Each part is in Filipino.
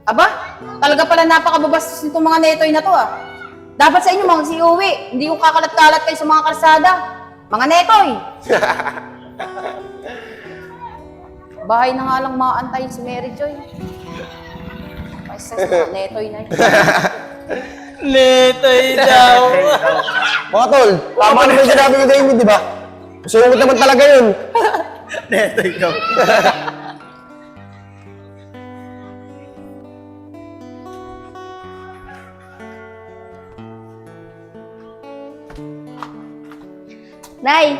Aba, talaga pala napakababastos nitong mga netoy na to ah. Dapat sa inyo mga si-uwi, hindi yung kakalat-kalat kayo sa mga kalsada. Mga netoy! Bahay na nga lang maantayin si Mary Joy. Kaysa sa mga netoy na yun. Netoy daw. Mga tol, tama naman sinabi ni David, di ba? Sungit naman talaga yun. Netoy daw. Nay,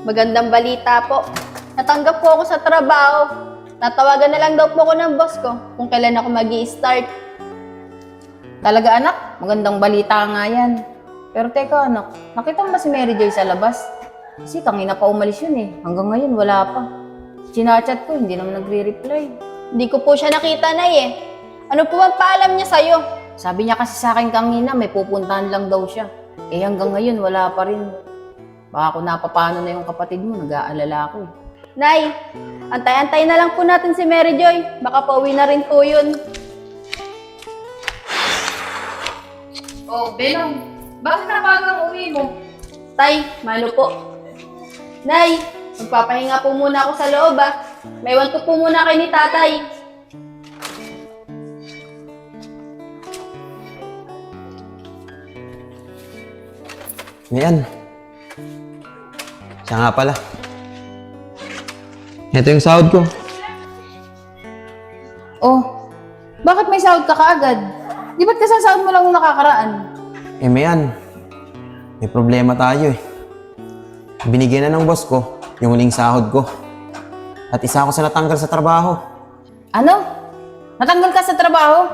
magandang balita po. Natanggap po ako sa trabaho. Natawagan na lang daw po ako ng boss ko kung kailan ako mag-i-start. Talaga anak, magandang balita nga yan. Pero teka anak, nakita mo ba si Mary Joy sa labas? Kasi kanina pa umalis yun eh. Hanggang ngayon wala pa. Chinachat ko, hindi naman nagre-reply. Hindi ko po siya nakita, Nay eh. Ano po bang paalam niya sa'yo? Sabi niya kasi sa akin kanina, may pupuntahan lang daw siya. Eh hanggang ngayon wala pa rin. Baka kung napapano na yung kapatid mo, nag-aalala ako eh. Nay, antay-antay na lang po natin si Mary Joy. Baka pauwi na rin po yun. Oh, Benong, bakit napagang uwi mo? Tay, malo po. Nay, magpapahinga po muna ako sa loob ah. May want ko po muna kay ni tatay. Ngayon. Siya nga pala. Ito yung sahod ko. Oh, bakit may sahod ka kaagad? Di ba't kasasahod mo lang nung nakakaraan? Eh, Mayan. May problema tayo eh. Binigyan na ng boss ko yung huling sahod ko. At isa ako sa natanggal sa trabaho. Ano? Natanggal ka sa trabaho?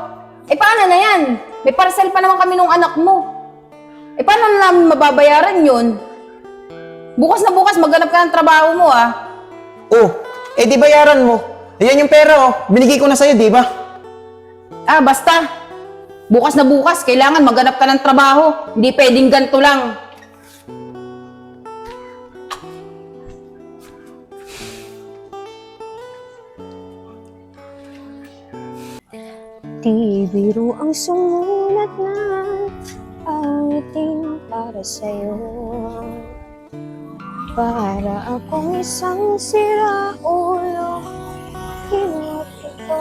Eh paano na yan? May parcel pa naman kami nung anak mo. Eh paano na namin mababayaran yun? Bukas na bukas maghanap ka ng trabaho mo ah. Oh, eh di bayaran mo. Ayan yung pera oh. Binigay ko na sa'yo, di ba? Ah, basta. Bukas na bukas, kailangan maghanap ka ng trabaho. Hindi pwedeng ganito lang. Di biro ang sumulat na awitin para sa'yo. Para akong isang siraulo, kinuot ito.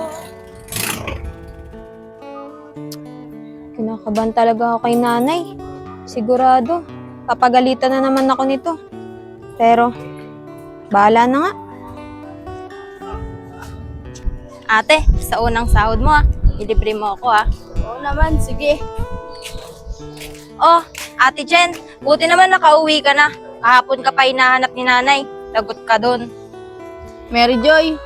Kinakabahan talaga ako kay nanay. Sigurado, papagalitan na naman ako nito. Pero, bahala na nga. Ate, sa unang sahod mo ilibre mo ako Oo naman, sige. Oh, Ate Jen, buti naman nakauwi ka na. Kahapon ka pa hinahanap ni nanay. Lagot ka dun. Mary Joy,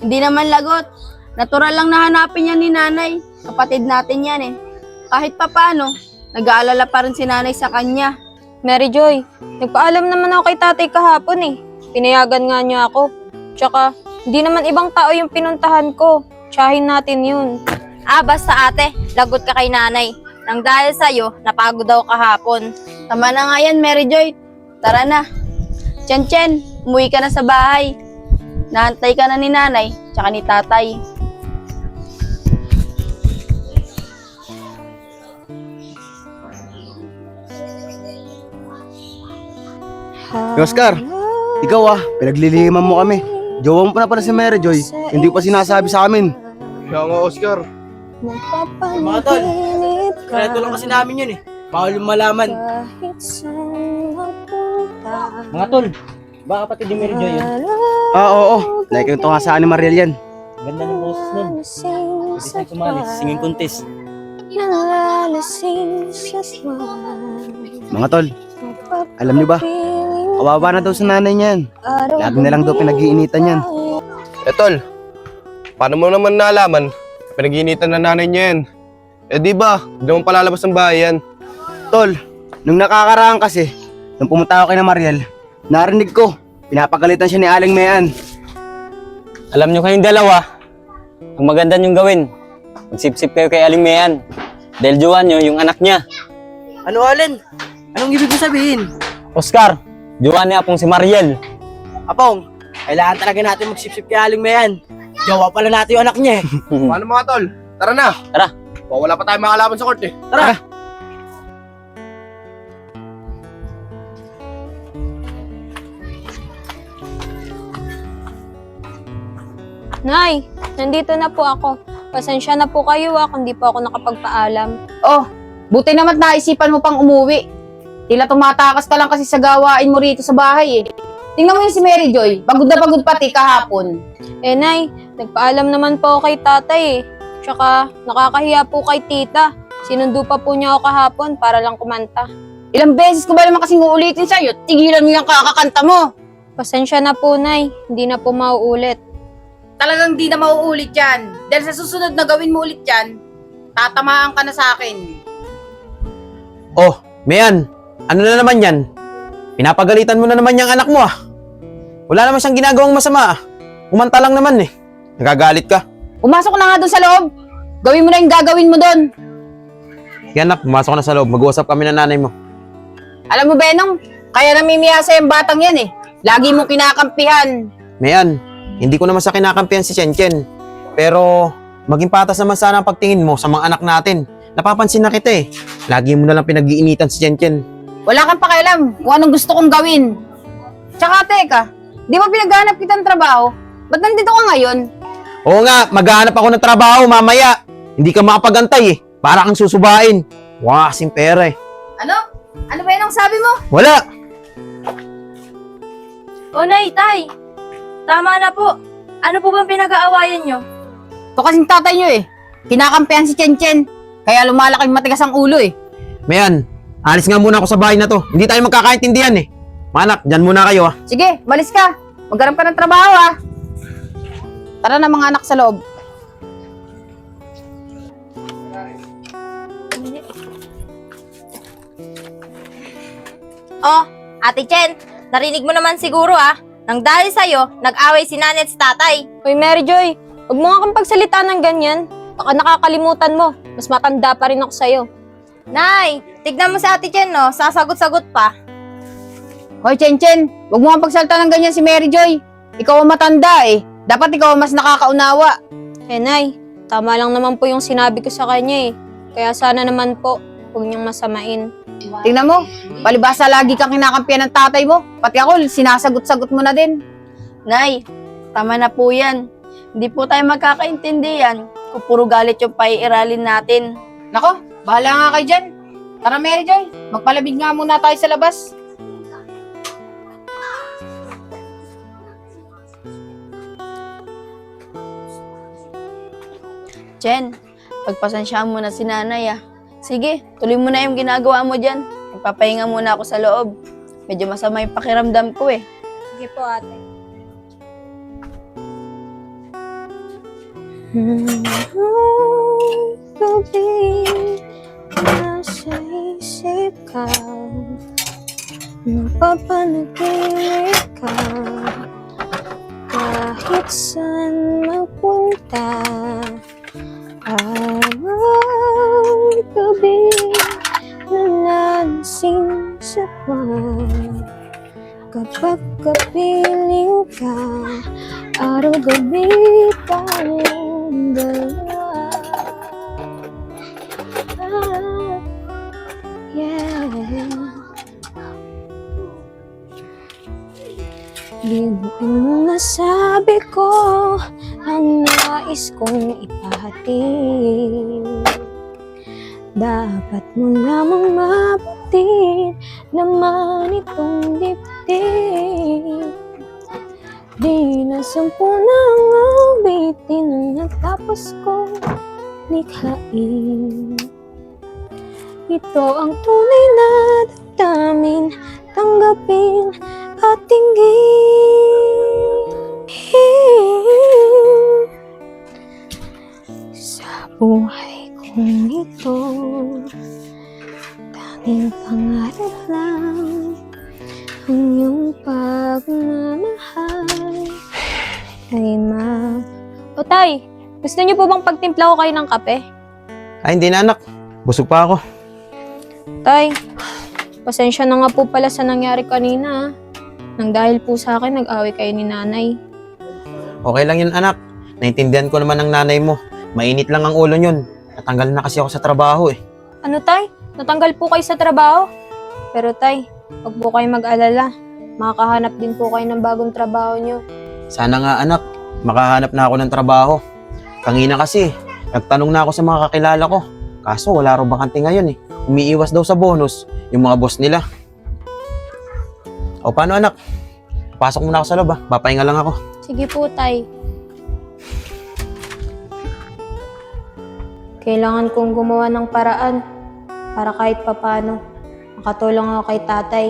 hindi naman lagot. Natural lang nahanapin yan ni nanay. Kapatid natin yan eh. Kahit papano, nag-aalala pa rin si nanay sa kanya. Mary Joy, nagpaalam naman ako kay tatay kahapon eh. Pinayagan nga niya ako. Tsaka, hindi naman ibang tao yung pinuntahan ko. Tsahin natin yun. Basta ate, lagot ka kay nanay. Nang dahil sa'yo, napagod daw kahapon. Tama na nga yan, Mary Joy. Tara na. Chen, umuwi ka na sa bahay. Nahantay ka na ni nanay, tsaka ni tatay. Oscar, ikaw pinagliliman mo kami. Jowa mo pa na pala si Mary Joy. Hindi pa sinasabi sa amin. Kaya nga, Oscar. Mga tol, kreto lang kasi namin yun eh. Bawal yung malaman. Mga tol, baka kapatid ni Mary Joy yun. Oo. Nakikwento nga sa akin ni Mariel yan. Ganda ng boses nun. Pwede tayo kumali, singing contest. Mga tol, alam niyo ba? Kawawa na daw sa nanay niyan. Lagi na lang daw pinag-iinitan yan. Eh, tol. Paano mo naman nalaman? Pinag-iinitan na nanay niya yan. Eh, di ba? Hindi naman palalabas ng bahay yan. Tol, nung nakakaraan kasi, nung pumunta ako kay na Mariel, narinig ko, pinapagalitan siya ni Aling Mayan. Alam nyo kayong dalawa, ang maganda nyong gawin, magsip-sip kayo kay Aling Mayan. Dahil jowa nyo yung anak niya. Ano, Alin? Anong ibig mo sabihin? Oscar, jowa niya pong si Mariel. Apong, kailangan talaga natin magsip-sip kay Aling Mayan. Jowa pala natin yung anak niya eh. Paano mga tol? Tara na. Tara. Wala pa tayong makalaban sa court eh. Tara. Nay, nandito na po ako. Pasensya na po kayo kung di po ako nakapagpaalam. Oh, buti naman naisipan mo pang umuwi. Tila tumatakas ka lang kasi sa gawain mo rito sa bahay eh. Tingnan mo yung si Mary Joy, pagod na pagod pati kahapon. Eh nay, nagpaalam naman po ako kay tatay eh. Tsaka nakakahiya po kay tita. Sinundo pa po niya ako kahapon para lang kumanta. Ilang beses ko ba naman kasing uulitin sa'yo? Tigilan mo yung kakakanta mo. Pasensya na po nay, hindi na po mauulit. Talagang di na mauulit yan. Dahil sa susunod na gawin mo ulit yan, tatamaan ka na sa akin. Oh, Mayan, ano na naman yan? Pinapagalitan mo na naman yung anak mo ah. Wala naman siyang ginagawang masama ah. Umanta lang naman eh. Nagagalit ka. Pumasok na nga doon sa loob. Gawin mo na yung gagawin mo doon. Yan anak, pumasok na sa loob. Mag-uusap kami ng nanay mo. Alam mo, Benong, kaya namimiyasa yung batang yan eh. Lagi mo kinakampihan. Mayan, hindi ko naman sa kinakampihan si Chen. Pero maging patas naman sana ang pagtingin mo sa mga anak natin. Napapansin na kita eh. Lagi mo na lang pinag-iinitan si Chen. Wala kang pakialam kung anong gusto kong gawin. Tsaka teka, di ba pinaghanap kitang trabaho? Ba't nandito ka ngayon? Oo nga, maghahanap ako ng trabaho mamaya. Hindi ka makapagantay eh. Para kang susubain. Wala kasing pera eh. Ano? Ano ba yun ang sabi mo? Wala! O nay, tay. Tama na po. Ano po bang pinag-aawayan nyo? Ito kasing tatay nyo eh. Kinakampihan si Chen. Kaya lumalaki matigas ang ulo eh. Mayan, alis nga muna ako sa bahay na to. Hindi tayo magkakaintindihan eh. Manak, dyan muna kayo ah. Sige, malis ka. Maghanap ka ng trabaho ah. Tara na mga anak sa loob. Oh, Ate Chen, narinig mo naman siguro nang dahil sa'yo, nag-away si nanay at si tatay. Uy, Mary Joy, huwag mo nga kang pagsalita ng ganyan. Baka nakakalimutan mo. Mas matanda pa rin ako sa'yo. Nay, tignan mo si Ate Chen, no? Sasagot-sagot pa. Hoy, Chen, huwag mo kang pagsalta ng ganyan si Mary Joy. Ikaw ang matanda eh. Dapat ikaw ang mas nakakaunawa. Eh, Nay, tama lang naman po yung sinabi ko sa kanya eh. Kaya sana naman po, huwag niyang masamain. Tingnan mo, palibasa lagi kang kinakampihan ng tatay mo. Pati ako, sinasagot-sagot mo na din. Nay, tama na po yan. Hindi po tayo magkakaintindihan kung puro galit yung paiiralin natin. Nako, bahala nga kayo dyan. Tara, Mary Joy, magpalabig nga muna tayo sa labas. Chen, pagpasensyaan mo na si nanay Sige, tuloy mo na yung ginagawa mo dyan. Magpapahinga muna ako sa loob. Medyo masama yung pakiramdam ko eh. Sige po, ate. Gabi, nasa isip ka. Napapanaginip ka. Kahit saan magpunta. Araw-gabi na nalasing sa buwan. Kapag kapiling ka, araw-gabi tayong dalawa. Yeah. Biglang nasabi ko ang nais kong ipahatid. Dapat mo lamang mabutin laman itong dibdib. Di na 10 nang awitin ang natapos kong likhain. Ito ang tunay na damdamin, tanggapin at tingin. Sa buhay kong ito, tanging pangarap lang ang iyong pagmamahal kay ma. O tay, gusto niyo po bang pagtimpla ko kayo ng kape? Ay, hindi na anak. Busog pa ako. Tay, pasensya na nga po pala sa nangyari kanina. Nang dahil po sa akin, nag-away kayo ni nanay. Okay lang yun anak. Naintindihan ko naman ng nanay mo Mainit lang ang ulo yun. Natanggal na kasi ako sa trabaho eh. Ano tay? Natanggal po kayo sa trabaho? Pero tay, huwag po kayo mag-alala. Makakahanap din po kayo ng bagong trabaho nyo. Sana nga anak, makahanap na ako ng trabaho. Kanina kasi, nagtanong na ako sa mga kakilala ko. Kaso wala raw bakante ngayon eh. Umiiwas daw sa bonus yung mga boss nila. O paano anak? Pasok muna ako sa loob ah. Papahinga lang ako. Sige po tay. Kailangan kong gumawa ng paraan para kahit papano makatulong ako kay tatay.